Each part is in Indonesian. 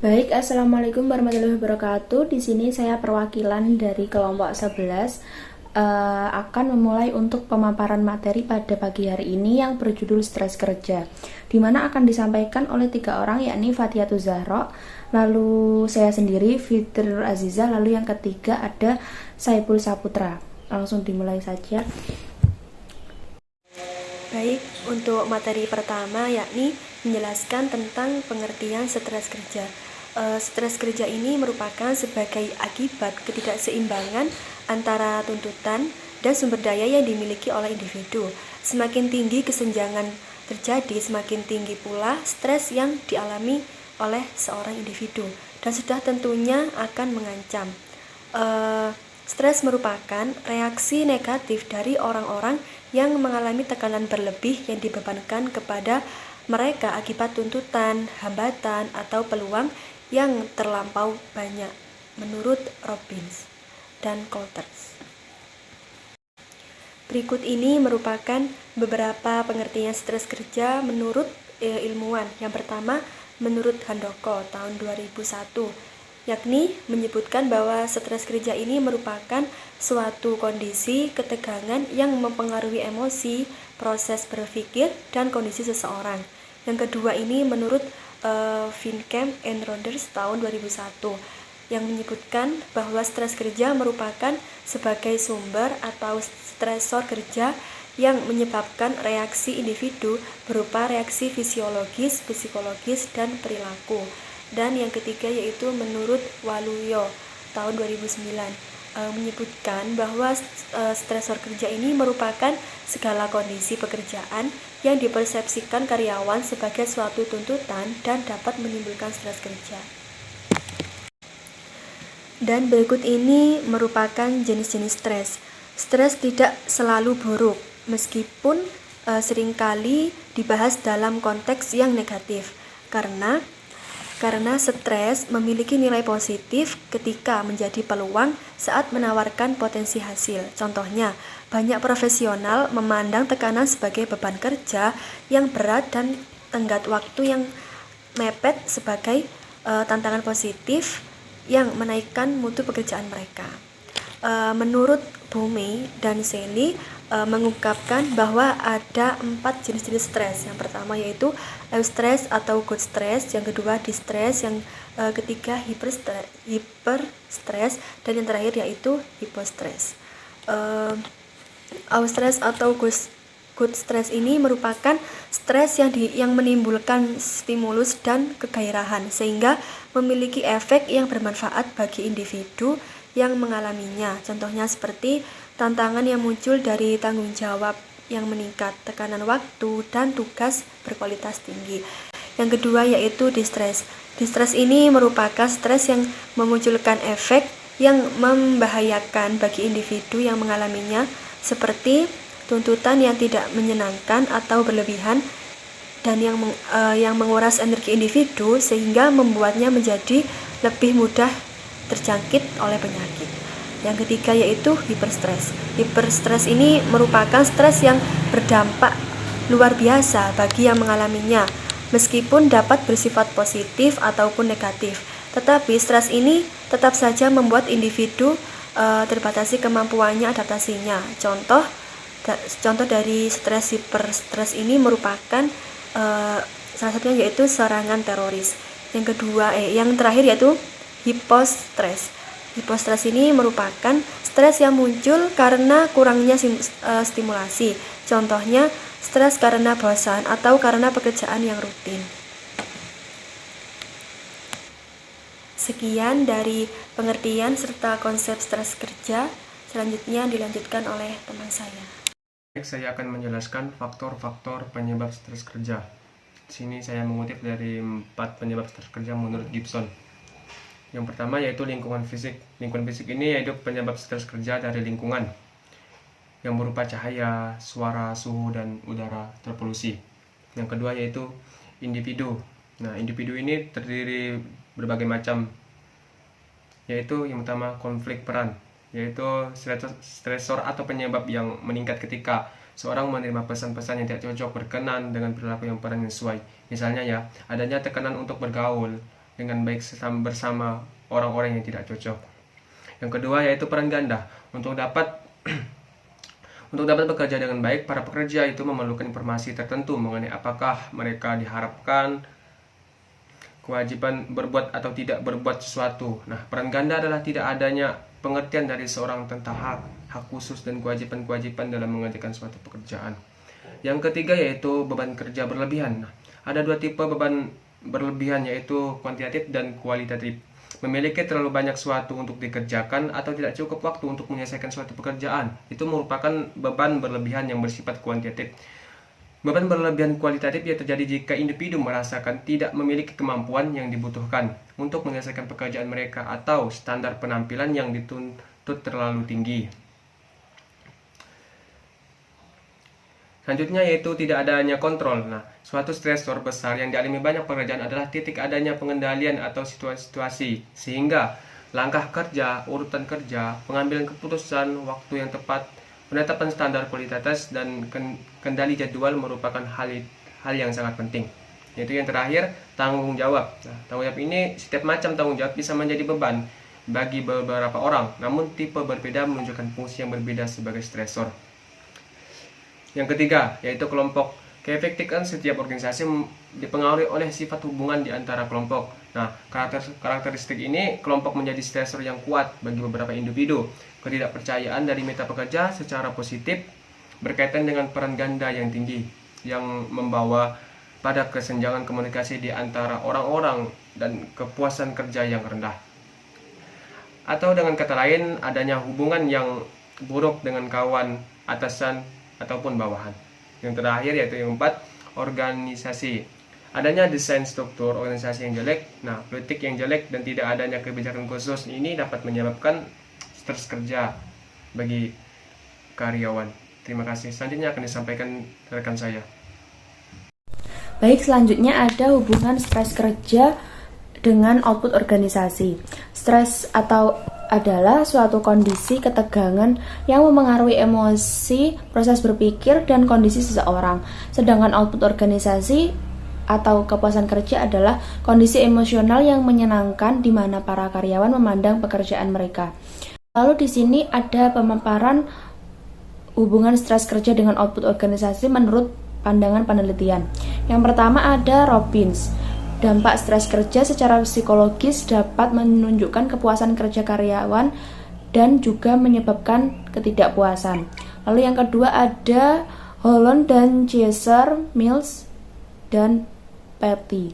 Baik, Assalamualaikum warahmatullahi wabarakatuh. Di sini saya perwakilan dari kelompok 11 akan memulai untuk pemaparan materi pada pagi hari ini yang berjudul stres kerja, di mana akan disampaikan oleh 3 orang, yakni Fatihatul Zahra, lalu saya sendiri Fitrul Aziza, lalu yang ketiga ada Saiful Saputra. Langsung dimulai saja. Baik, untuk materi pertama yakni menjelaskan tentang pengertian stres kerja. Stres kerja ini merupakan sebagai akibat ketidakseimbangan antara tuntutan dan sumber daya yang dimiliki oleh individu. Semakin tinggi kesenjangan terjadi, semakin tinggi pula stres yang dialami oleh seorang individu dan sudah tentunya akan mengancam. Stres merupakan reaksi negatif dari orang-orang yang mengalami tekanan berlebih yang dibebankan kepada mereka akibat tuntutan, hambatan, atau peluang yang terlampau banyak, menurut Robbins dan Coulthers. Berikut ini merupakan beberapa pengertian stres kerja menurut ilmuwan. Yang pertama, menurut Handoko tahun 2001, yakni menyebutkan bahwa stres kerja ini merupakan suatu kondisi ketegangan yang mempengaruhi emosi, proses berpikir, dan kondisi seseorang. Yang kedua ini menurut Vinkamp and Rodgers tahun 2001, yang menyebutkan bahwa stres kerja merupakan sebagai sumber atau stresor kerja yang menyebabkan reaksi individu berupa reaksi fisiologis, psikologis, dan perilaku. Dan yang ketiga yaitu menurut Waluyo tahun 2009, menyebutkan bahwa stresor kerja ini merupakan segala kondisi pekerjaan yang dipersepsikan karyawan sebagai suatu tuntutan dan dapat menimbulkan stres kerja. Dan berikut ini merupakan jenis-jenis stres. Stres tidak selalu buruk, meskipun seringkali dibahas dalam konteks yang negatif, karena stres memiliki nilai positif ketika menjadi peluang saat menawarkan potensi hasil. Contohnya, banyak profesional memandang tekanan sebagai beban kerja yang berat dan tenggat waktu yang mepet sebagai tantangan positif yang menaikkan mutu pekerjaan mereka. Menurut Bumey dan Sally mengungkapkan bahwa ada 4 jenis-jenis stres. Yang pertama yaitu eustress atau good stress, yang kedua distress, yang ketiga hyperstress, dan yang terakhir yaitu hypostress. Eustress atau good stress ini merupakan stres yang menimbulkan stimulus dan kegairahan sehingga memiliki efek yang bermanfaat bagi individu yang mengalaminya. Contohnya seperti tantangan yang muncul dari tanggung jawab yang meningkat, tekanan waktu, dan tugas berkualitas tinggi. Yang kedua yaitu distress. Distress ini merupakan stres yang memunculkan efek yang membahayakan bagi individu yang mengalaminya, seperti tuntutan yang tidak menyenangkan atau berlebihan dan yang menguras energi individu sehingga membuatnya menjadi lebih mudah terjangkit oleh penyakit. Yang ketiga yaitu hiperstres. Hiperstres ini merupakan stres yang berdampak luar biasa bagi yang mengalaminya, meskipun dapat bersifat positif ataupun negatif. Tetapi stres ini tetap saja membuat individu terbatasi kemampuannya adaptasinya. Contoh dari stres hiperstres ini merupakan salah satunya yaitu serangan teroris. Yang terakhir yaitu hipostres. Hipostres ini merupakan stres yang muncul karena kurangnya stimulasi. Contohnya, stres karena bosan atau karena pekerjaan yang rutin. Sekian dari pengertian serta konsep stres kerja. Selanjutnya dilanjutkan oleh teman saya. Saya akan menjelaskan faktor-faktor penyebab stres kerja. Di sini saya mengutip dari 4 penyebab stres kerja menurut Gibson. Yang pertama yaitu lingkungan fisik. Lingkungan fisik ini yaitu penyebab stres kerja dari lingkungan yang berupa cahaya, suara, suhu, dan udara terpolusi. Yang kedua yaitu individu. Nah, individu ini terdiri berbagai macam, yaitu yang pertama konflik peran, yaitu stresor atau penyebab yang meningkat ketika seorang menerima pesan-pesan yang tidak cocok berkenan dengan perilaku yang kurang sesuai. Misalnya adanya tekanan untuk bergaul, dengan baik bersama orang-orang yang tidak cocok. Yang kedua yaitu peran ganda. Untuk dapat bekerja dengan baik, para pekerja itu memerlukan informasi tertentu mengenai apakah mereka diharapkan kewajiban berbuat atau tidak berbuat sesuatu. Nah, peran ganda adalah tidak adanya pengertian dari seorang tentang hak khusus dan kewajiban-kewajiban dalam mengerjakan suatu pekerjaan. Yang ketiga yaitu beban kerja berlebihan. Nah, ada dua tipe beban berlebihan yaitu kuantitatif dan kualitatif. Memiliki terlalu banyak suatu untuk dikerjakan atau tidak cukup waktu untuk menyelesaikan suatu pekerjaan, itu merupakan beban berlebihan yang bersifat kuantitatif. Beban berlebihan kualitatif yang terjadi jika individu merasakan tidak memiliki kemampuan yang dibutuhkan untuk menyelesaikan pekerjaan mereka atau standar penampilan yang dituntut terlalu tinggi. Selanjutnya yaitu tidak adanya kontrol. Nah, suatu stresor besar yang dialami banyak pekerjaan adalah titik adanya pengendalian atau situasi, sehingga langkah kerja, urutan kerja, pengambilan keputusan, waktu yang tepat, penetapan standar kualitas, dan kendali jadwal merupakan hal yang sangat penting. Yaitu yang terakhir, tanggung jawab. Nah, tanggung jawab ini, setiap macam tanggung jawab bisa menjadi beban bagi beberapa orang, namun tipe berbeda menunjukkan fungsi yang berbeda sebagai stresor. Yang ketiga, yaitu kelompok. Keefektifan setiap organisasi dipengaruhi oleh sifat hubungan di antara kelompok. Nah, karakteristik ini kelompok menjadi stresor yang kuat bagi beberapa individu. Ketidakpercayaan dari mitra pekerja secara positif berkaitan dengan peran ganda yang tinggi, yang membawa pada kesenjangan komunikasi di antara orang-orang dan kepuasan kerja yang rendah. Atau dengan kata lain, adanya hubungan yang buruk dengan kawan, atasan, ataupun bawahan. Yang terakhir yaitu yang keempat, organisasi. Adanya desain struktur organisasi yang jelek, nah politik yang jelek dan tidak adanya kebijakan khusus ini dapat menyebabkan stres kerja bagi karyawan. Terima kasih. Selanjutnya akan disampaikan rekan saya. Baik, selanjutnya ada hubungan stres kerja dengan output organisasi. Stres adalah suatu kondisi ketegangan yang memengaruhi emosi, proses berpikir, dan kondisi seseorang. Sedangkan output organisasi atau kepuasan kerja adalah kondisi emosional yang menyenangkan di mana para karyawan memandang pekerjaan mereka. Lalu di sini ada pemaparan hubungan stres kerja dengan output organisasi menurut pandangan penelitian. Yang pertama ada Robbins. Dampak stres kerja secara psikologis dapat menunjukkan kepuasan kerja karyawan dan juga menyebabkan ketidakpuasan. Lalu yang kedua ada Holland dan Chaser, Mills dan Patty,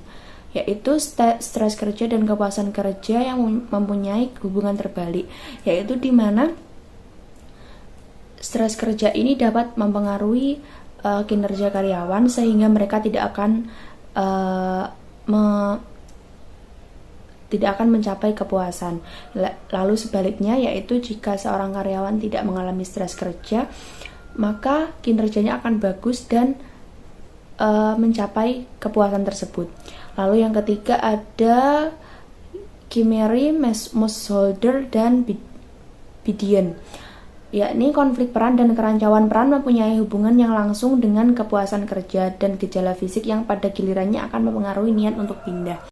yaitu stres kerja dan kepuasan kerja yang mempunyai hubungan terbalik, yaitu di mana stres kerja ini dapat mempengaruhi kinerja karyawan sehingga mereka tidak akan mencapai kepuasan. Lalu sebaliknya, yaitu jika seorang karyawan tidak mengalami stres kerja, maka kinerjanya akan bagus dan mencapai kepuasan tersebut. Lalu yang ketiga ada Kimmery, Moosholder, dan Bidian, yakni konflik peran dan kerancuan peran mempunyai hubungan yang langsung dengan kepuasan kerja dan gejala fisik yang pada gilirannya akan mempengaruhi niat untuk pindah.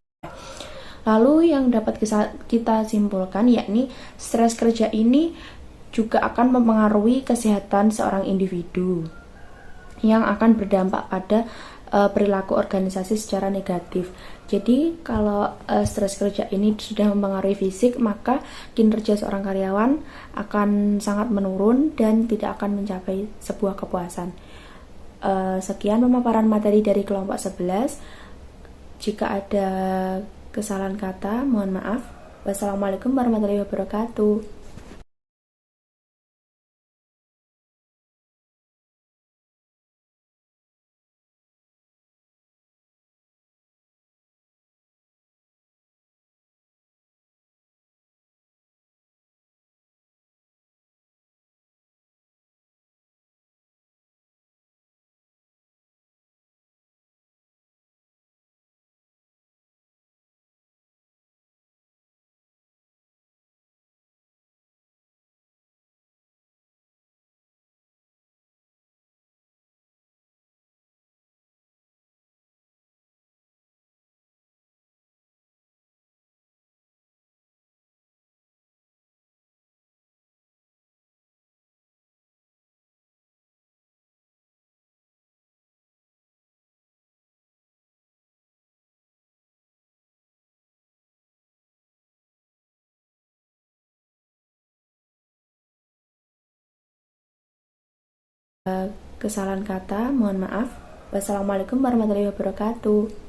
Lalu yang dapat kita simpulkan yakni stres kerja ini juga akan mempengaruhi kesehatan seorang individu yang akan berdampak pada perilaku organisasi secara negatif. Jadi kalau stres kerja ini sudah mempengaruhi fisik, maka kinerja seorang karyawan akan sangat menurun dan tidak akan mencapai sebuah kepuasan. Sekian pemaparan materi dari kelompok 11. Jika ada kesalahan kata, mohon maaf. Wassalamualaikum warahmatullahi wabarakatuh. Kesalahan kata, mohon maaf. Wassalamualaikum warahmatullahi wabarakatuh.